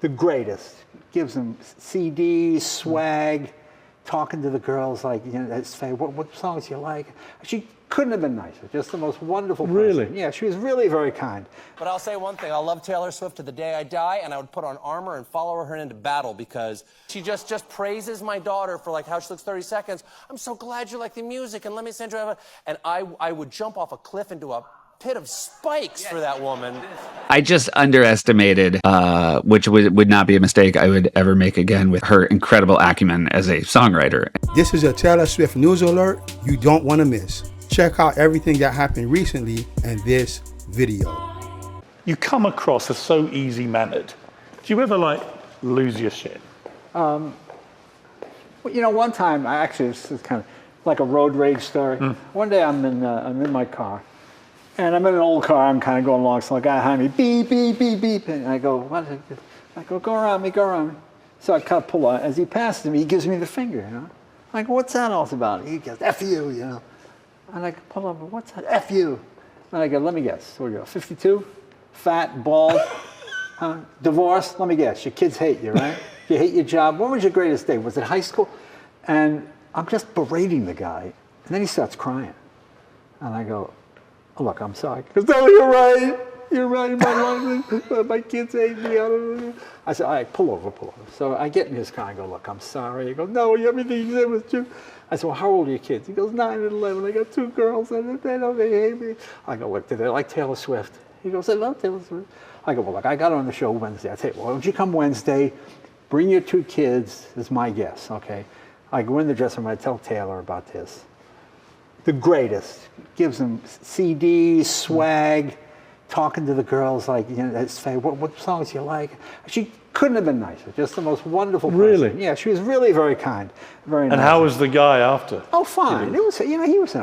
the greatest. Gives them CDs, swag, talking to the girls like, you know, say, what songs you like? She couldn't have been nicer. Just the most wonderful person. Really? Yeah, she was really very kind. But I'll say one thing. I'll love Taylor Swift to the day I die, and I would put on armor and follow her into battle because she just praises my daughter for like how she looks 30 seconds. I'm so glad you like the music, and let me send you a... And I would jump off a cliff into a pit of spikes for that woman. I just underestimated, which would not be a mistake I would ever make again, with her incredible acumen as a songwriter. This is a Taylor Swift news alert you don't want to miss. Check out everything that happened recently in this video. You come across as so easy-mannered. Do you ever, like, lose your shit? Well, you know, one time, this is kind of like a road rage story. One day I'm in my car, and I'm in an old car. I'm kind of going along, so a guy behind me, beep, beep, beep, beep, and I go, what? I go, go around me, go around me. So I kind of pull out. As he passes me, he gives me the finger, you know. I go, what's that all about? He goes, F you, you know. And I pull up, what's that? F you. And I go, let me guess. What do you go, 52? Fat, bald, divorced? Let me guess. Your kids hate you, right? You hate your job. What was your greatest day? Was it high school? And I'm just berating the guy. And then he starts crying. And I go, oh, look, I'm sorry. He goes, no, you're right. You're right. My kids hate me. I said, all right, pull over. So I get in his car and go, look, I'm sorry. He goes, no, everything you said was true. I said, well, how old are your kids? He goes, 9 and 11. I got 2 girls, and they hate me. I go, what, do they like Taylor Swift? He goes, I love Taylor Swift. I go, well, look, I got her on the show Wednesday. I say, well, why don't you come Wednesday, bring your 2 kids as my guests, okay? I go in the dressing room, I tell Taylor about this. The greatest. Gives them CDs, swag, talking to the girls like, you know, say, what songs you like? She couldn't have been nicer. Just the most wonderful person. Really? Yeah, she was really very kind, very nice. And how was the guy after? Oh, fine. It was, you know, he was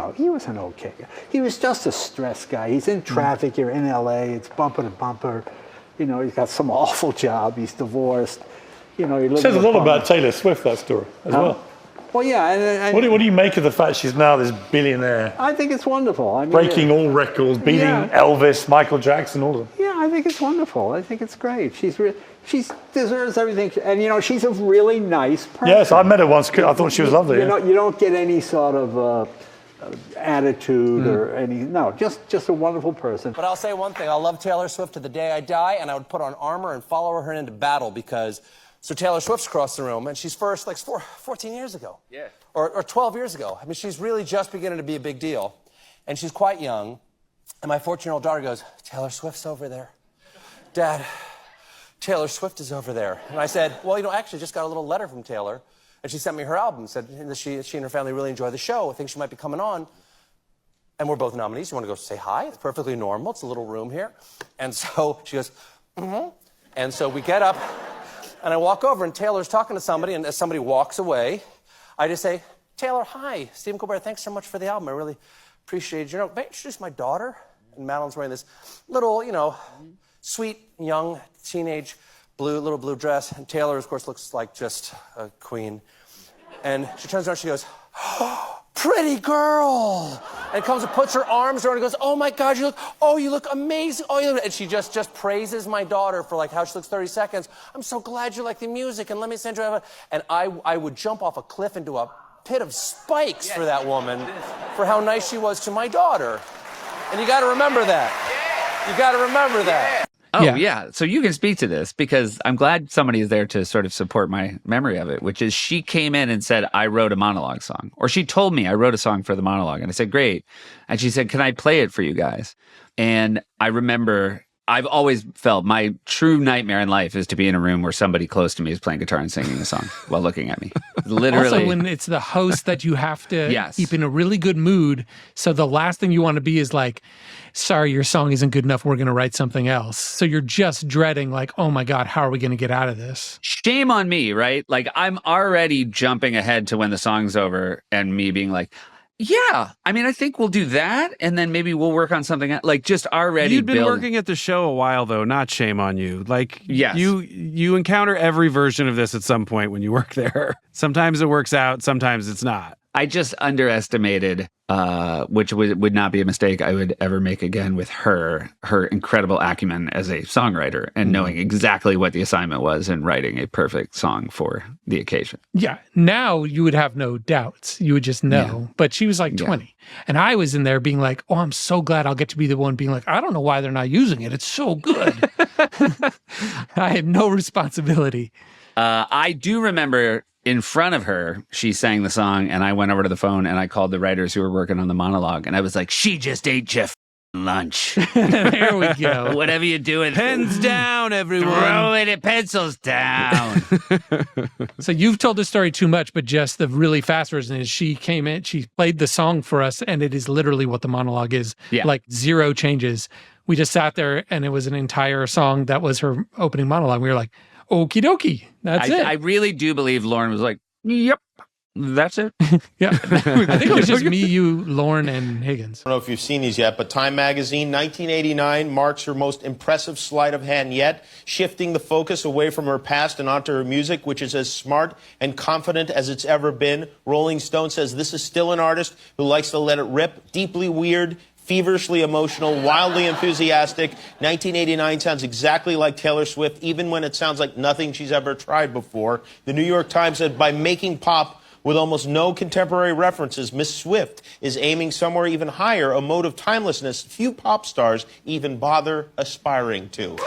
an okay guy. He was just a stress guy. He's in traffic. You're in LA. It's bumper to bumper. You know, he's got some awful job. He's divorced. You know, he lives. It says a lot about Taylor Swift, that story as well. Well, yeah. And what do you make of the fact she's now this billionaire? I think it's wonderful. I mean, breaking all records, beating Elvis, Michael Jackson, all of them. Yeah, I think it's wonderful. I think it's great. She deserves everything. And, you know, she's a really nice person. Yes, I met her once. I thought she was lovely. You don't get any sort of attitude or any, no, just a wonderful person. But I'll say one thing. I'll love Taylor Swift to the day I die, and I would put on armor and follow her into battle because... So Taylor Swift's across the room, and she's first, like 14 years ago. Yeah. Or 12 years ago. I mean, she's really just beginning to be a big deal. And she's quite young. And my 14-year-old daughter goes, Taylor Swift's over there. Dad, Taylor Swift is over there. And I said, well, you know, I actually just got a little letter from Taylor. And she sent me her album. Said that she and her family really enjoy the show. I think she might be coming on. And we're both nominees. You want to go say hi? It's perfectly normal. It's a little room here. And so she goes, mm-hmm. And so we get up. And I walk over, and Taylor's talking to somebody, and as somebody walks away, I just say, Taylor, hi, Stephen Colbert, thanks so much for the album. I really appreciate it. You know, may I introduce my daughter? And Madeline's wearing this little, you know, sweet, young, teenage, little blue dress. And Taylor, of course, looks like just a queen. And she turns around, she goes, oh, pretty girl. And comes and puts her arms around her and goes, oh my God, you look amazing. Oh, you look, and she just praises my daughter for like how she looks 30 seconds. I'm so glad you like the music, and let me send you a... And I would jump off a cliff into a pit of spikes for that woman for how nice she was to my daughter. And you got to remember that. You got to remember that. Oh, yeah. So you can speak to this because I'm glad somebody is there to sort of support my memory of it, which is she came in and said, I wrote a monologue song. Or she told me I wrote a song for the monologue. And I said, great. And she said, can I play it for you guys? And I remember I've always felt my true nightmare in life is to be in a room where somebody close to me is playing guitar and singing a song while looking at me. Literally. Also, when it's the host that you have to keep in a really good mood. So the last thing you want to be is like, sorry, your song isn't good enough. We're going to write something else. So you're just dreading like, oh my God, how are we going to get out of this? Shame on me, right? Like I'm already jumping ahead to when the song's over and me being like, yeah, I mean, I think we'll do that, and then maybe we'll work on something like just already. You'd been working at the show a while, though. Not shame on you. Like, yes. you encounter every version of this at some point when you work there. Sometimes it works out, sometimes it's not. I just underestimated, which would not be a mistake I would ever make again with her incredible acumen as a songwriter and knowing exactly what the assignment was and writing a perfect song for the occasion. Yeah. Now you would have no doubts. You would just know. Yeah. But she was like 20. And I was in there being like, oh, I'm so glad I'll get to be the one being like, I don't know why they're not using it. It's so good. I had no responsibility. I do remember in front of her, she sang the song, and I went over to the phone and I called the writers who were working on the monologue, and I was like, she just ate your lunch. There we go. Whatever you're doing. Pens down, everyone. Throw it, pencils down. So you've told the story too much, but just the really fast version is she came in, she played the song for us, and it is literally what the monologue is. Yeah. Like 0 changes. We just sat there, and it was an entire song that was her opening monologue. We were like, okie dokie, that's it. I really do believe Lauren was like, yep, that's it. Yeah. I think it was just me, you, Lauren, and Higgins. I don't know if you've seen these yet, but Time Magazine, 1989, marks her most impressive sleight of hand yet, shifting the focus away from her past and onto her music, which is as smart and confident as it's ever been. Rolling Stone says this is still an artist who likes to let it rip, deeply weird, feverishly emotional, wildly enthusiastic. 1989 sounds exactly like Taylor Swift, even when it sounds like nothing she's ever tried before. The New York Times said, by making pop with almost no contemporary references, Miss Swift is aiming somewhere even higher, a mode of timelessness few pop stars even bother aspiring to.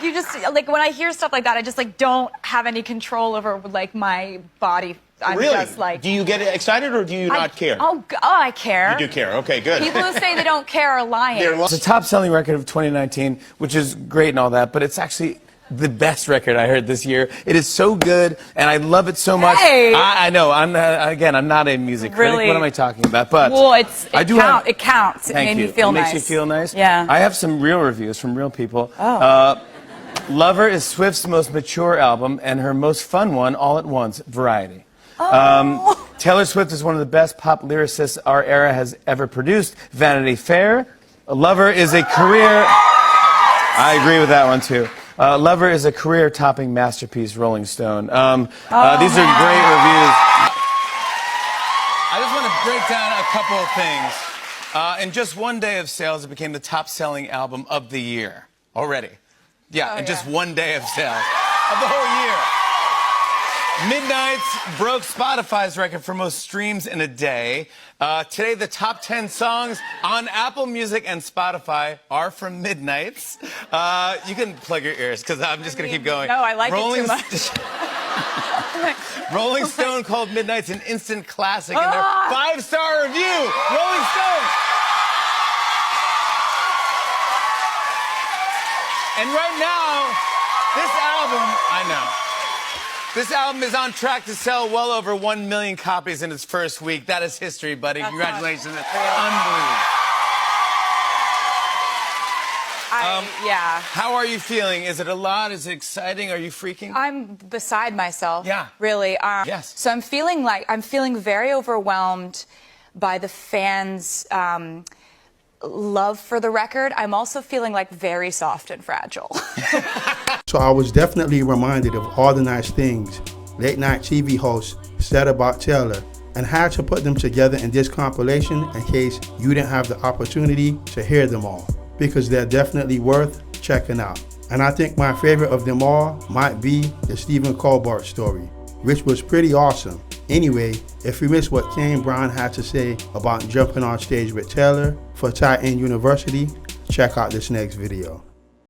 You just, like, when I hear stuff like that, I just, like, don't have any control over, like, my body. I'm really? Just, like... Do you get excited or do you not care? I care. You do care. Okay, good. People who say they don't care are lying. It's a top-selling record of 2019, which is great and all that, but it's actually the best record I heard this year. It is so good, and I love it so much. Hey! I know. I'm not a music critic. Really? What am I talking about? But well, it counts. It made me feel nice. It makes you feel nice? Yeah. I have some real reviews from real people. Oh. Lover is Swift's most mature album and her most fun one all at once, Variety. Taylor Swift is one of the best pop lyricists our era has ever produced. Vanity Fair. Lover is a career... I agree with that one, too. Lover is a career-topping masterpiece, Rolling Stone. These are great reviews. I just want to break down a couple of things. In just one day of sales, it became the top-selling album of the year already. Yeah, in just one day of sales of the whole year. Midnights broke Spotify's record for most streams in a day. Today, the top 10 songs on Apple Music and Spotify are from Midnights. You can plug your ears, because I'm just going to keep going. No, I like it too much. Rolling Stone called Midnights an instant classic in their 5-star review. Rolling Stone. And right now, this album is on track to sell well over 1 million copies in its first week. That is history, buddy. That's Congratulations. That's unbelievable. Yeah. How are you feeling? Is it a lot? Is it exciting? Are you freaking? I'm beside myself. Yeah. Really. Yes. So I'm feeling very overwhelmed by the fans' love for the record. I'm also feeling like very soft and fragile. So I was definitely reminded of all the nice things late night TV hosts said about Taylor and had to put them together in this compilation in case you didn't have the opportunity to hear them all, because they're definitely worth checking out. And I think my favorite of them all might be the Stephen Colbert story, which was pretty awesome. Anyway, if you missed what Kane Brown had to say about jumping on stage with Taylor for Titan University, check out this next video.